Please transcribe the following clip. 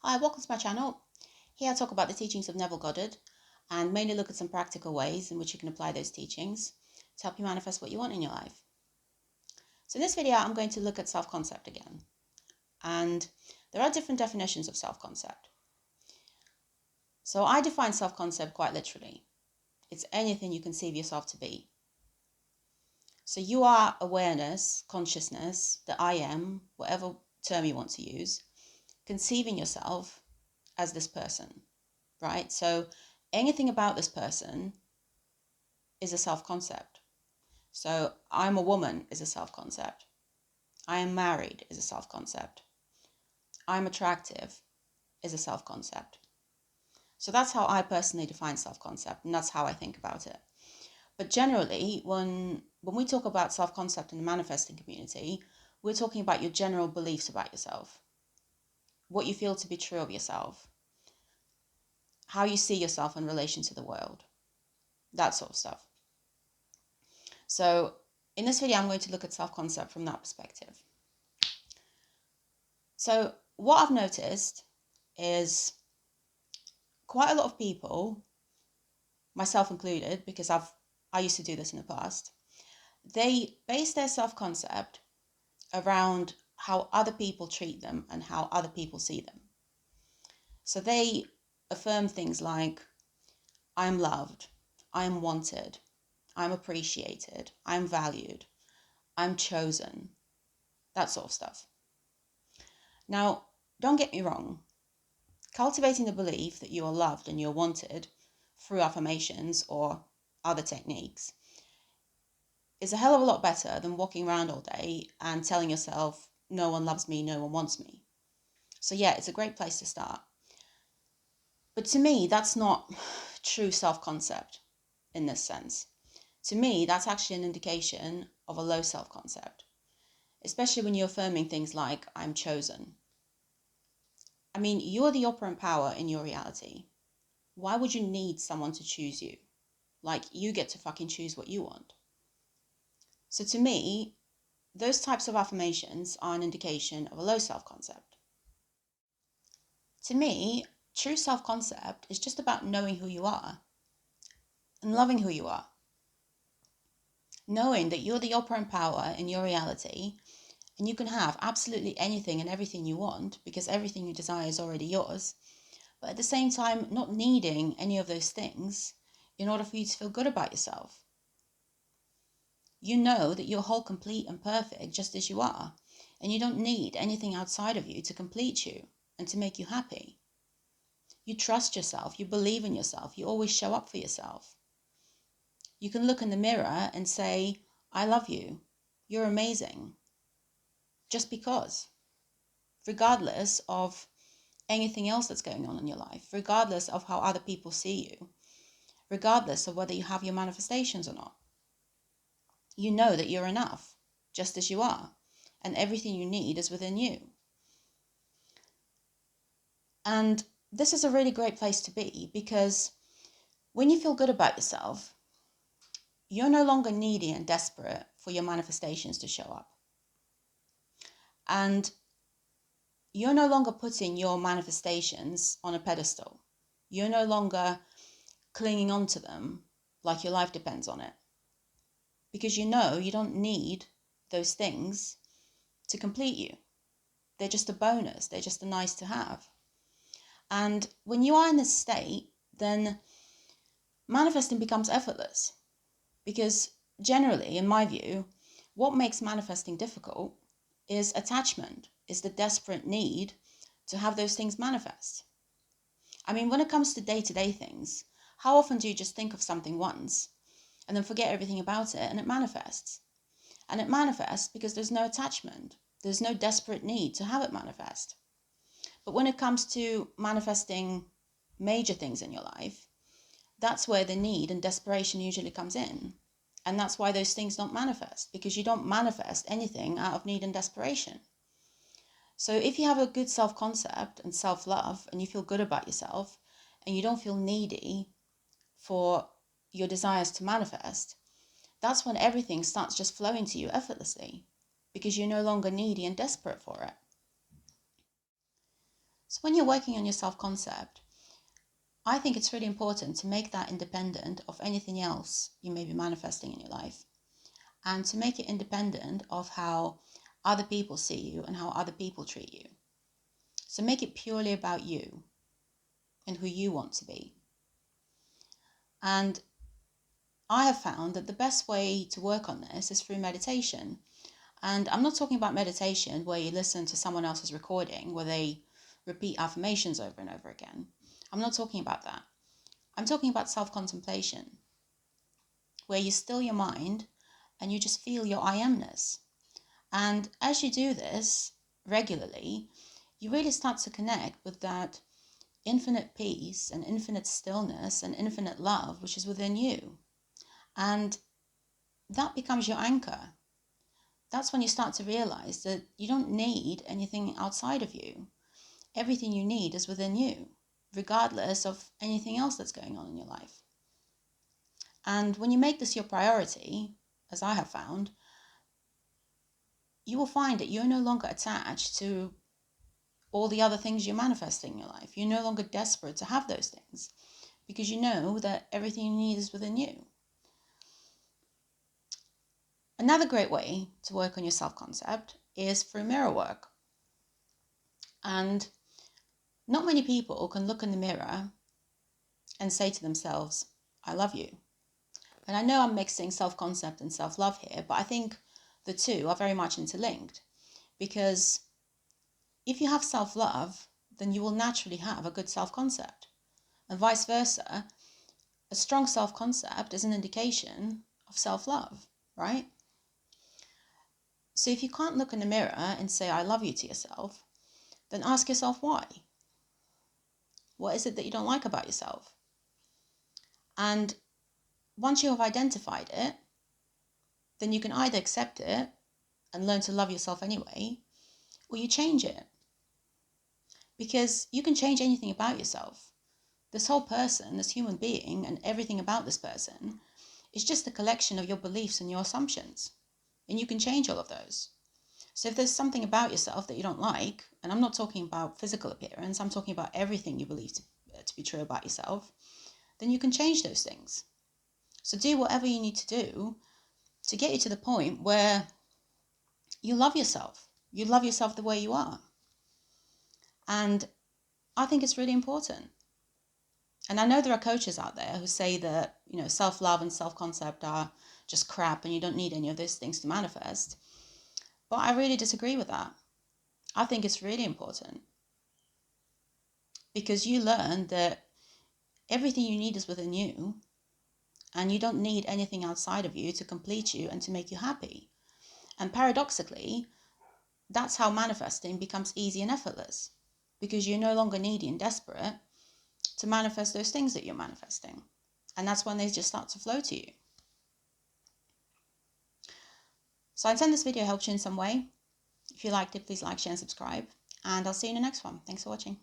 Hi, welcome to my channel. Here I talk about the teachings of Neville Goddard and mainly look at some practical ways in which you can apply those teachings to help you manifest what you want in your life. So in this video, I'm going to look at self-concept again. And there are different definitions of self-concept. So I define self-concept quite literally. It's anything you conceive yourself to be. So you are awareness, consciousness, the I am, whatever term you want to use, conceiving yourself as this person, right? So anything about this person is a self-concept. So I'm a woman is a self-concept. I am married is a self-concept. I'm attractive is a self-concept. So that's how I personally define self-concept, and that's how I think about it. But generally, when we talk about self-concept in the manifesting community, we're talking about your general beliefs about yourself, what you feel to be true of yourself, how you see yourself in relation to the world, that sort of stuff. So in this video, I'm going to look at self-concept from that perspective. So what I've noticed is quite a lot of people, myself included, because I used to do this in the past, they base their self-concept around how other people treat them and how other people see them. So they affirm things like, I'm loved, I'm wanted, I'm appreciated, I'm valued, I'm chosen, that sort of stuff. Now, don't get me wrong. Cultivating the belief that you are loved and you're wanted through affirmations or other techniques is a hell of a lot better than walking around all day and telling yourself, no one loves me, no one wants me. So yeah, it's a great place to start. But to me, that's not true self-concept in this sense. To me, that's actually an indication of a low self-concept, especially when you're affirming things like, I'm chosen. I mean, you're the operant power in your reality. Why would you need someone to choose you? Like, you get to fucking choose what you want. So to me, those types of affirmations are an indication of a low self-concept. To me, true self-concept is just about knowing who you are and loving who you are. Knowing that you're the operant power in your reality and you can have absolutely anything and everything you want because everything you desire is already yours, but at the same time not needing any of those things in order for you to feel good about yourself. You know that you're whole, complete and perfect just as you are, and you don't need anything outside of you to complete you and to make you happy. You trust yourself, you believe in yourself, you always show up for yourself. You can look in the mirror and say, I love you, you're amazing, just because, regardless of anything else that's going on in your life, regardless of how other people see you, regardless of whether you have your manifestations or not. You know that you're enough, just as you are, and everything you need is within you. And this is a really great place to be because when you feel good about yourself, you're no longer needy and desperate for your manifestations to show up. And you're no longer putting your manifestations on a pedestal. You're no longer clinging on to them like your life depends on it. Because you know you don't need those things to complete you. They're just a bonus. They're just a nice to have. And when you are in this state, then manifesting becomes effortless. Because generally, in my view, what makes manifesting difficult is attachment, is the desperate need to have those things manifest. I mean, when it comes to day-to-day things, how often do you just think of something once and then forget everything about it and it manifests? And it manifests because there's no attachment. There's no desperate need to have it manifest. But when it comes to manifesting major things in your life, that's where the need and desperation usually comes in. And that's why those things don't manifest, because you don't manifest anything out of need and desperation. So if you have a good self-concept and self-love and you feel good about yourself and you don't feel needy for your desires to manifest, that's when everything starts just flowing to you effortlessly because you're no longer needy and desperate for it. So when you're working on your self-concept, I think it's really important to make that independent of anything else you may be manifesting in your life, and to make it independent of how other people see you and how other people treat you. So make it purely about you and who you want to be. And I have found that the best way to work on this is through meditation. And I'm not talking about meditation where you listen to someone else's recording where they repeat affirmations over and over again. I'm not talking about that. I'm talking about self-contemplation, where you still your mind and you just feel your I amness. And as you do this regularly, you really start to connect with that infinite peace and infinite stillness and infinite love which is within you. And that becomes your anchor. That's when you start to realize that you don't need anything outside of you. Everything you need is within you, regardless of anything else that's going on in your life. And when you make this your priority, as I have found, you will find that you're no longer attached to all the other things you're manifesting in your life. You're no longer desperate to have those things because you know that everything you need is within you. Another great way to work on your self-concept is through mirror work. And not many people can look in the mirror and say to themselves, I love you. And I know I'm mixing self-concept and self-love here, but I think the two are very much interlinked, because if you have self-love, then you will naturally have a good self-concept, and vice versa. A strong self-concept is an indication of self-love, right? So if you can't look in the mirror and say, I love you to yourself, then ask yourself why. What is it that you don't like about yourself? And once you have identified it, then you can either accept it and learn to love yourself anyway, or you change it. Because you can change anything about yourself. This whole person, this human being, and everything about this person is just a collection of your beliefs and your assumptions. And you can change all of those. So if there's something about yourself that you don't like, and I'm not talking about physical appearance, I'm talking about everything you believe to be true about yourself, then you can change those things. So do whatever you need to do to get you to the point where you love yourself. You love yourself the way you are. And I think it's really important. And I know there are coaches out there who say that, self-love and self-concept are just crap and you don't need any of those things to manifest. But I really disagree with that. I think it's really important, because you learn that everything you need is within you, and you don't need anything outside of you to complete you and to make you happy. And paradoxically, that's how manifesting becomes easy and effortless, because you're no longer needy and desperate to manifest those things that you're manifesting. And that's when they just start to flow to you. So I intend this video helped you in some way. If you liked it, please like, share, and subscribe. And I'll see you in the next one. Thanks for watching.